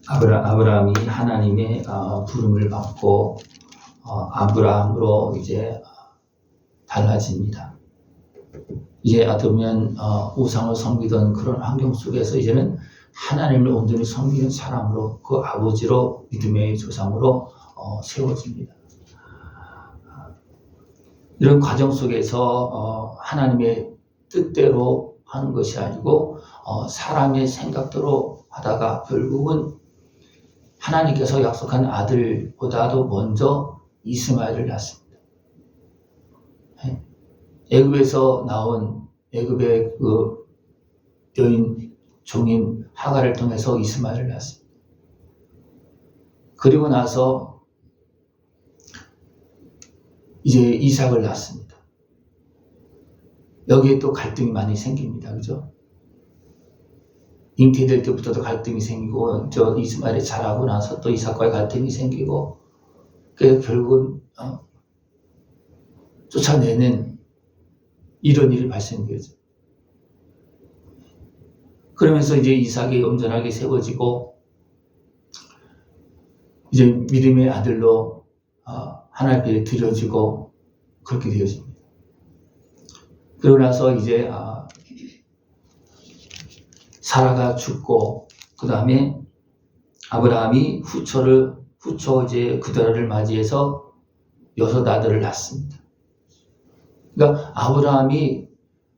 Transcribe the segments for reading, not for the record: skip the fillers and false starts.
아브라함이 하나님의 부름을 받고 아브라함으로 이제 달라집니다. 이제 어쩌면 우상을 섬기던 그런 환경 속에서 이제는 하나님을 온전히 섬기는 사람으로, 그 아버지로, 믿음의 조상으로 세워집니다. 이런 과정 속에서 하나님의 뜻대로 하는 것이 아니고 사람의 생각대로 하다가 결국은 하나님께서 약속한 아들보다도 먼저 이스마엘을 낳습니다. 애굽에서 나온 애굽의 그 여인 종인 하갈을 통해서 이스마엘을 낳습니다. 그리고 나서 이제 이삭을 낳습니다. 여기에 또 갈등이 많이 생깁니다. 그죠? 잉태될 때부터도 갈등이 생기고, 이스마엘이 자라고 나서 또 이삭과의 갈등이 생기고, 그래서 결국은 쫓아내는 이런 일이 발생되죠. 그러면서 이제 이삭이 온전하게 세워지고, 이제 믿음의 아들로 하나님 앞에 드려지고, 그렇게 되어집니다. 그러고 나서 이제 사라가 죽고, 그 다음에 아브라함이 후초 이제 그들을 맞이해서 6 아들을 낳습니다. 그러니까 아브라함이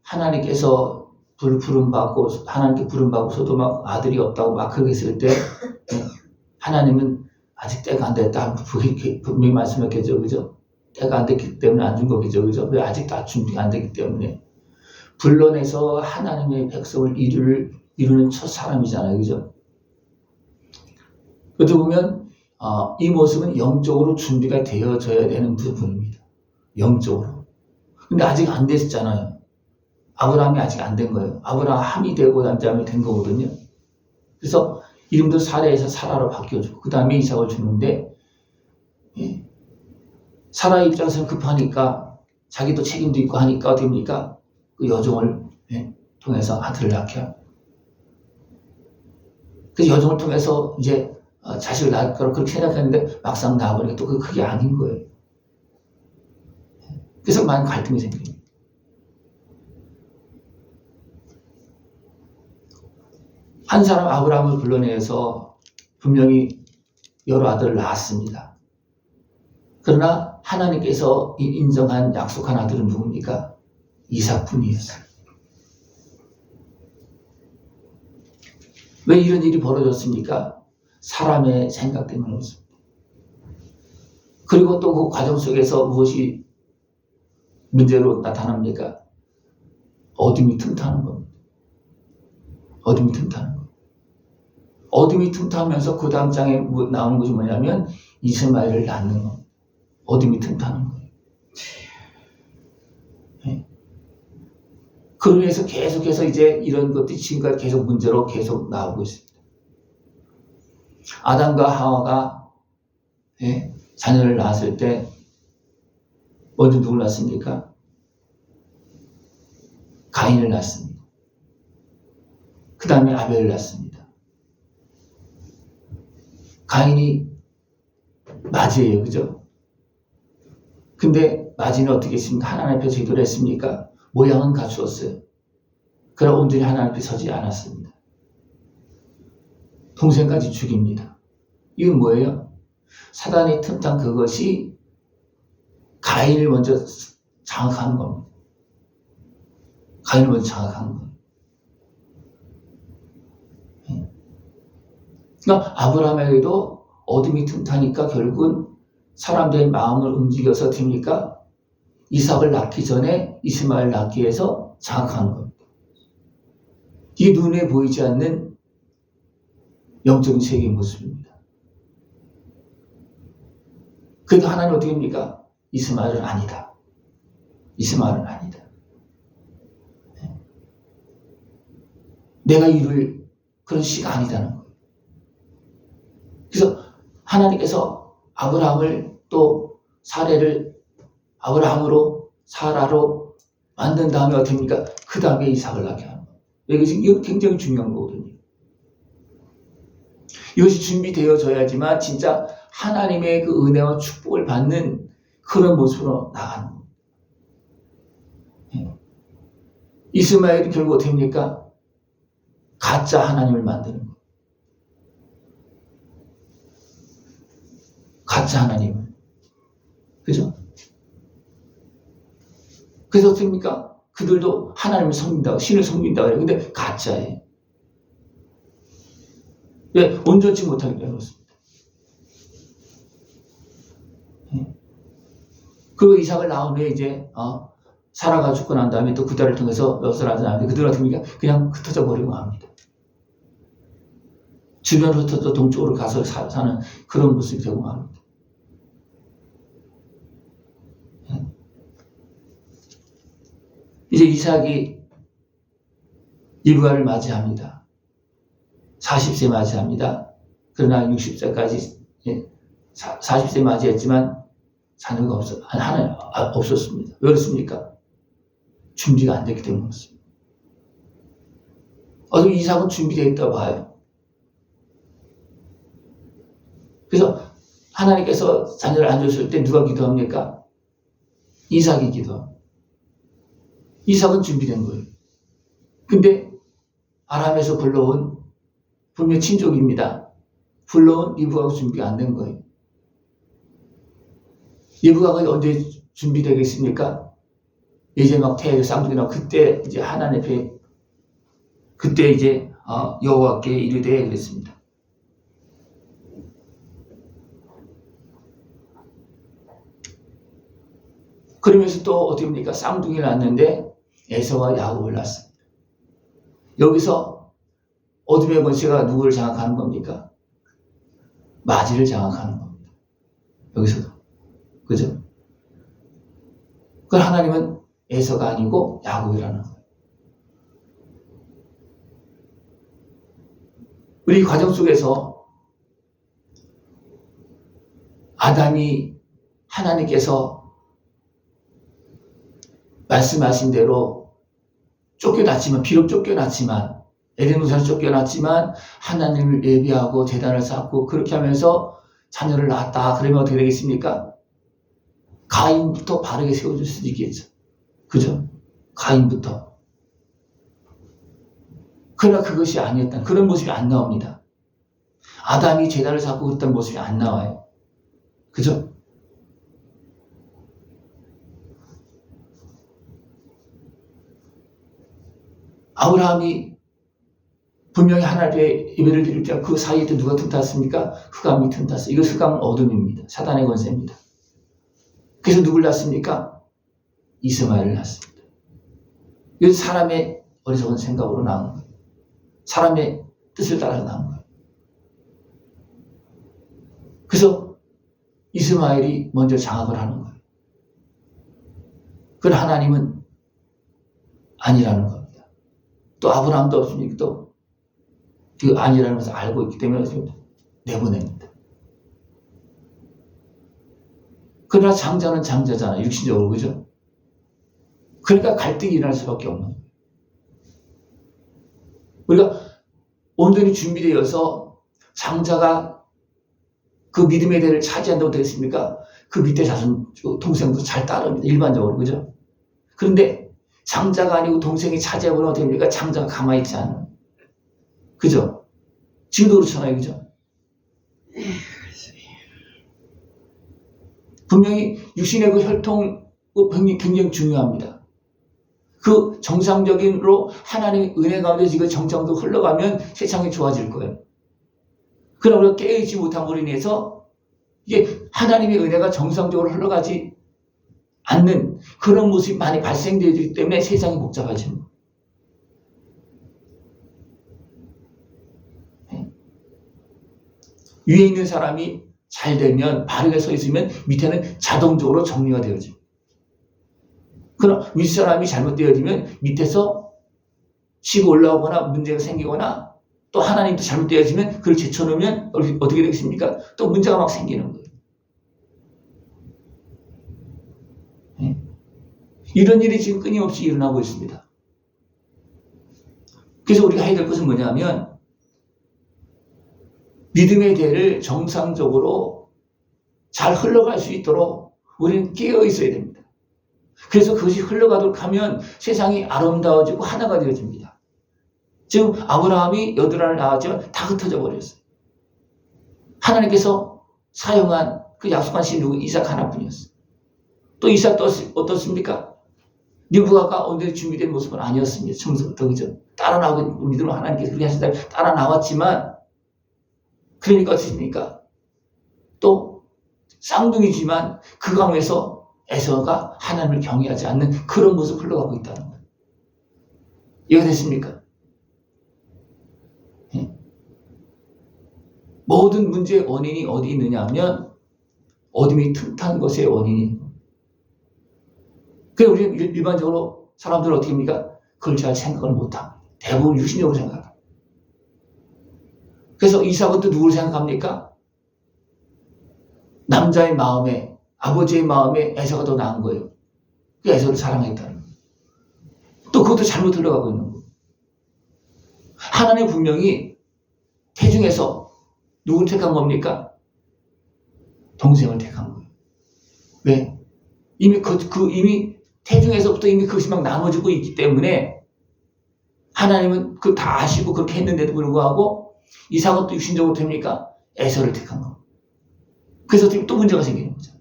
하나님께서 부름받고, 하나님께 부름받고서도 막 아들이 없다고 막 그렇게 했을 때, 하나님은 아직 때가 안 됐다. 분명히 말씀했겠죠. 그죠? 때가 안 됐기 때문에 안 준 거겠죠. 그죠? 왜 아직도 준비가 안 됐기 때문에. 불론에서 하나님의 백성을 이루는 첫 사람이잖아요. 그죠? 어떻게 보면, 이 모습은 영적으로 준비가 되어져야 되는 부분입니다. 영적으로. 근데 아직 안 됐잖아요. 아브라함이 아직 안 된 거예요. 아브라함이 되고 남자함이 된 거거든요. 그래서 이름도 사라에서 사라로 바뀌어주고, 그 다음에 이삭을 주는데, 사라 입장에서는 급하니까, 자기도 책임도 있고 하니까 어떻게 됩니까? 그 여종을 통해서 아들을 낳게 합니다. 그래서 여종을 통해서 이제 자식을 낳을 거라고 그렇게 생각했는데 막상 낳아보니까 또 그게 아닌 거예요. 그래서 많은 갈등이 생깁니다. 한 사람 아브라함을 불러내서 분명히 여러 아들을 낳았습니다. 그러나 하나님께서 인정한 약속한 아들은 누굽니까? 이삭뿐이었어요. 왜 이런 일이 벌어졌습니까? 사람의 생각 때문에 그렇습니다. 그리고 또 그 과정 속에서 무엇이 문제로 나타납니까? 어둠이 틈타는 겁니다. 어둠이 틈타는 겁니다. 어둠이 틈타면서 그 다음 장에 나오는 것이 뭐냐면 이스마엘을 낳는 겁니다. 어둠이 틈타는 거예요. 그로 인해서 계속해서 이제 이런 것들이 지금까지 계속 문제로 계속 나오고 있습니다. 아담과 하와가 자녀를 낳았을 때 먼저 누굴 낳습니까? 가인을 낳습니다. 그 다음에 아벨을 낳습니다. 가인이 맞이에요. 그죠? 근데 맞이는 어떻게 했습니까? 하나님 앞에서 기도를 했습니까? 모양은 갖추었어요. 그러나 온전히 하나님 앞에 서지 않았습니다. 동생까지 죽입니다. 이건 뭐예요? 사단이 틈탄 그것이 가인을 먼저 장악하는 겁니다. 가인을 먼저 장악하는 거예요. 그러니까 아브라함에게도 어둠이 틈타니까 결국은 사람들의 마음을 움직여서 됩니까? 이삭을 낳기 전에 이스마엘 낳기 위해서 장악하는 겁니다. 이게 눈에 보이지 않는 영적인 세계의 모습입니다. 그래도 하나님 어떻게 합니까? 이스마엘은 아니다. 이스마엘은 아니다. 내가 이룰 그런 씨가 아니다는 거예요. 그래서 하나님께서 아브라함을 또 사례를 아브라함으로 사라로 만든 다음에 어떻게 합니까? 그 다음에 이삭을 낳게 하는 거예요. 이거 굉장히 중요한 거거든요. 이것이 준비되어져야지만 진짜 하나님의 그 은혜와 축복을 받는 그런 모습으로 나가는 겁니다. 이스마엘이 결국 어떻게 됩니까? 가짜 하나님을 만드는 거예요. 가짜 하나님을. 그죠? 그래서 어떻게 됩니까? 그들도 하나님을 섬긴다고, 신을 섬긴다고 해요. 근데 가짜예요. 왜? 온전치 못하기 때문에 그렇습니다. 그리고 이삭을 낳은 후에 이제, 사라가 죽고 난 다음에 또 그들을 통해서 엿을 하지 않는데 그들은 어떻게 됩니까? 그냥 흩어져 버리고 합니다. 주변으로 흩어져 동쪽으로 가서 사는 그런 모습이 되고 합니다. 이제 이삭이 리브가를 맞이합니다. 40세 맞이합니다. 그러나 60세까지 40세 맞이했지만 자녀가 없었습니다. 왜 그렇습니까? 준비가 안 됐기 때문에 그렇습니다. 어떻게 이삭은 준비되어 있다고 봐요. 그래서 하나님께서 자녀를 안 줬을 때 누가 기도합니까? 이삭이 기도합니다. 이삭은 준비된 거예요. 근데 아람에서 불러온 분명 친족입니다. 불러온 리브가가 준비가 안 된 거예요. 리브가가 언제 준비되겠습니까? 이제 막 태에 쌍둥이 나고 그때 이제 하나님 앞에 그때 이제 여호와께 이르되 그랬습니다. 그러면서 또 어떻게 합니까? 쌍둥이를 낳았는데 에서와 야곱을 낳습니다. 여기서 어둠의 권세가 누구를 장악하는 겁니까? 마지를 장악하는 겁니다. 여기서도. 그죠? 그걸 하나님은 에서가 아니고 야곱이라는 거예요. 우리 과정 속에서 아담이 하나님께서 말씀하신 대로 쫓겨났지만, 비록 쫓겨났지만, 에덴 동산을 쫓겨났지만 하나님을 예비하고 제단을 쌓고 그렇게 하면서 자녀를 낳았다. 그러면 어떻게 되겠습니까? 가인부터 바르게 세워줄 수도 있겠죠. 그죠? 가인부터. 그러나 그것이 아니었다. 그런 모습이 안 나옵니다. 아담이 제단을 쌓고 그랬던 모습이 안 나와요. 그죠? 아브라함이 분명히 하나님 앞에 예배를 드릴 때 그 사이에 또 누가 틈탔습니까? 흑암이 틈탔어요. 이거 흑암은 어둠입니다. 사단의 권세입니다. 그래서 누굴 낳습니까? 이스마엘을 낳습니다. 이건 사람의 어리석은 생각으로 낳은 거예요. 사람의 뜻을 따라서 낳은 거예요. 그래서 이스마엘이 먼저 장악을 하는 거예요. 그건 하나님은 아니라는 겁니다. 또 아브라함도 없으니까 또 그 아니라는 것을 알고 있기 때문에 내보냅니다. 그러나 장자는 장자잖아요. 육신적으로. 그죠? 그러니까 갈등이 일어날 수밖에 없는 거예요. 우리가 온전히 준비되어서 장자가 그 믿음의 대를 차지한다고 되겠습니까? 그 밑에 자손 동생도 잘 따릅니다. 일반적으로. 그죠? 그런데 장자가 아니고 동생이 차지해보면 어떻게 됩니까? 장자가 가만히 있지 않아요. 그죠? 지금도 그렇잖아요. 그죠? 분명히 육신의 그 혈통 굉장히 중요합니다. 그 정상적인으로 하나님의 은혜 가운데 지금 정상적으로 흘러가면 세상이 좋아질 거예요. 그러나 우리가 깨어있지 못함으로 인해서 이게 하나님의 은혜가 정상적으로 흘러가지 않는 그런 모습이 많이 발생되기 때문에 세상이 복잡해집니다. 위에 있는 사람이 잘 되면, 바르게 서 있으면 밑에는 자동적으로 정리가 되어집니다. 그럼 윗사람이 잘못되어지면 밑에서 치고 올라오거나 문제가 생기거나 또 하나님도 잘못되어지면 그걸 제쳐놓으면 어떻게 되겠습니까? 또 문제가 막 생기는 거예요. 이런 일이 지금 끊임없이 일어나고 있습니다. 그래서 우리가 해야 될 것은 뭐냐면 믿음의 대를 정상적으로 잘 흘러갈 수 있도록 우리는 깨어 있어야 됩니다. 그래서 그것이 흘러가도록 하면 세상이 아름다워지고 하나가 되어집니다. 지금 아브라함이 여드란을 낳았지만 다 흩어져 버렸어요. 하나님께서 사용한 그 약속한 신 누구? 이삭 하나뿐이었어요. 또 이삭도 어떻습니까? 리브가가 언제 준비된 모습은 아니었습니다. 처음부터 그죠? 따라 나오고 믿음으로 하나님께서 그렇게 하신다 따라 나왔지만 그러니까 어떻습니까? 또 쌍둥이지만 그 가운데서 에서가 하나님을 경외하지 않는 그런 모습 흘러가고 있다는 거예요. 이해가 됐습니까? 모든 문제의 원인이 어디 있느냐 하면 어둠이 틈탄 것의 원인이. 그래서 우리는 일반적으로 사람들은 어떻게 합니까? 그걸 잘 생각을 못합니다. 대부분 육신적으로 생각합니다. 그래서 이삭은 또 누구를 생각합니까? 남자의 마음에, 아버지의 마음에 에서가 더 나은 거예요. 그 에서를 사랑했다는 거예요. 또 그것도 잘못 흘러가고 있는 거예요. 하나님 분명히 태중에서 누구를 택한 겁니까? 동생을 택한 거예요. 왜? 이미 이미 태중에서부터 이미 그것이 막 나눠지고 있기 때문에 하나님은 그 다 아시고 그렇게 했는데도 불구하고 이삭은 또 육신적으로 됩니까? 에서를 택한 거. 그래서 또 문제가 생기는 거죠.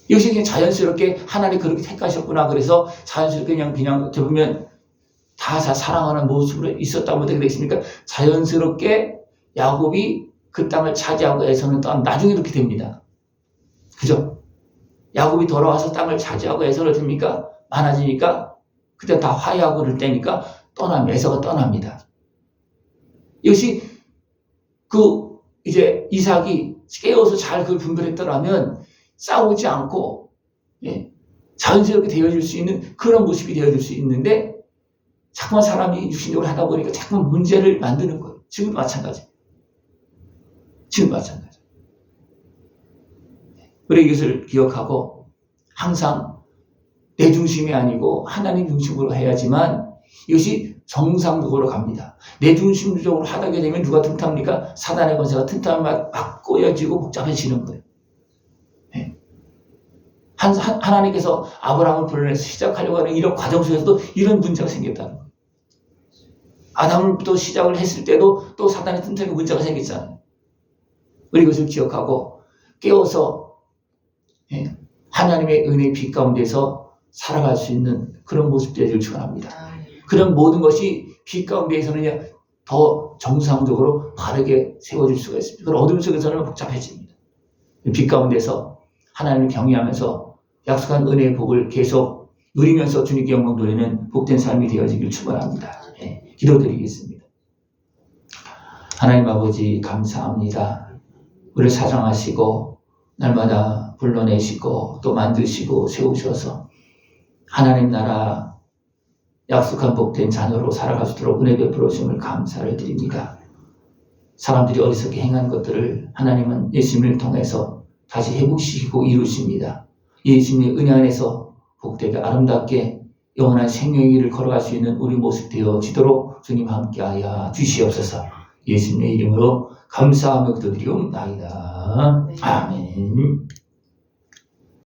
이것이 그냥 자연스럽게 하나님 그렇게 택하셨구나. 그래서 자연스럽게 그냥 어떻게 보면 다 사랑하는 모습으로 있었다고 되게 되겠습니까? 자연스럽게 야곱이 그 땅을 차지하고 에서는 또 나중에 이렇게 됩니다. 그죠? 야곱이 돌아와서 땅을 차지하고 에서를 됩니까? 많아지니까 그때 다 화해하고 그럴 때니까 에서가 떠납니다. 이것이 이제 이삭이 깨어서 잘 그걸 분별했더라면 싸우지 않고 자연스럽게 되어질 수 있는 그런 모습이 되어질 수 있는데 자꾸만 사람이 육신적으로 하다 보니까 자꾸만 문제를 만드는 거예요. 지금도 마찬가지. 우리 이것을 기억하고 항상 내 중심이 아니고 하나님 중심으로 해야지만 이것이 정상적으로 갑니다. 내 중심적으로 하게 되면 누가 틈탑니까? 사단의 권세가 틈타면 막 꼬여지고 복잡해지는 거예요. 하나님께서 아브라함을 불러내서 시작하려고 하는 이런 과정 속에서도 이런 문제가 생겼다는 거예요. 아담을 또 시작을 했을 때도 또 사단의 틈타면 문제가 생겼잖아요. 우리 이것을 기억하고 깨워서 하나님의 은혜의 빛 가운데서 살아갈 수 있는 그런 모습 되기를 축원합니다. 그런 모든 것이 빛 가운데에서는 더 정상적으로 바르게 세워질 수가 있습니다. 그럼 어둠 속에서는 복잡해집니다. 빛 가운데서 하나님을 경외하면서 약속한 은혜의 복을 계속 누리면서 주님께 영광 돌리는 복된 삶이 되어지길 축원합니다. 기도드리겠습니다. 하나님 아버지 감사합니다. 우리를 사랑하시고 날마다 불러내시고 또 만드시고 세우셔서 하나님 나라 약속한 복된 자녀로 살아갈 수 있도록 은혜 베풀어 주심을 감사를 드립니다. 사람들이 어리석게 행한 것들을 하나님은 예수님을 통해서 다시 회복시키고 이루십니다. 예수님의 은혜 안에서 복되게 아름답게 영원한 생명의 길을 걸어갈 수 있는 우리 모습 되어지도록 주님 함께하여 주시옵소서. 예수님의 이름으로 감사하며 기도드리옵나이다. 아멘.